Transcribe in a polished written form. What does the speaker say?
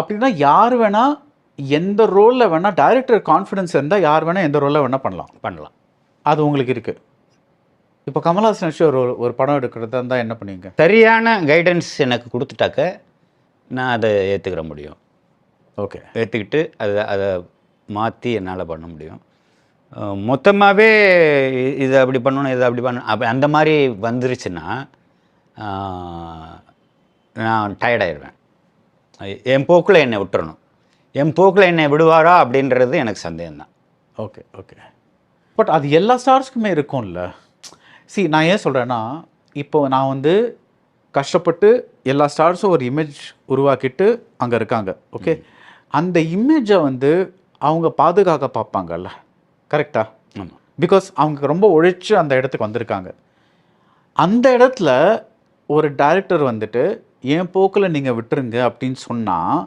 அப்படின்னா யார் வேணால் எந்த ரோலில் வேணால் டைரக்டர் கான்ஃபிடன்ஸ் இருந்தால் யார் வேணால் எந்த ரோலில் வேணால் பண்ணலாம். அது உங்களுக்கு இருக்குது. இப்போ கமல்ஹாசன் வச்சு ஒரு படம் எடுக்கிறதா இருந்தால் என்ன பண்ணுவீங்க? சரியான கைடன்ஸ் எனக்கு கொடுத்துட்டாக்க நான் அதை ஏற்றுக்கிற முடியும். ஓகே, ஏற்றுக்கிட்டு அதை மாற்றி என்னால் பண்ண முடியும். மொத்தமாகவே இதை அப்படி பண்ணணும், இதை அப்படி பண்ணணும் அந்த மாதிரி வந்துருச்சுன்னா நான் டயர்டாயிடுவேன். என் போக்கில் என்னை விட்டுறணும். என் போக்கில் என்னை விடுவாரா அப்படின்றது எனக்கு சந்தேகம்தான். ஓகே. பட் அது எல்லா ஸ்டார்ஸ்க்குமே இருக்கும்ல. நான் ஏன் சொல்கிறேன்னா, இப்போ நான் கஷ்டப்பட்டு எல்லா ஸ்டார்ஸும் ஒரு இமேஜ் உருவாக்கிட்டு அங்கே இருக்காங்க. ஓகே, அந்த இமேஜை அவங்க பாதுகாக்க பார்ப்பாங்கல்ல, கரெக்டா? ஆமாம். பிகாஸ் அவங்க ரொம்ப உழைச்சி அந்த இடத்துக்கு வந்திருக்காங்க. அந்த இடத்துல ஒரு டைரக்டர் என் போக்கில் நீங்கள் விட்டுருங்க அப்படின்னு சொன்னால்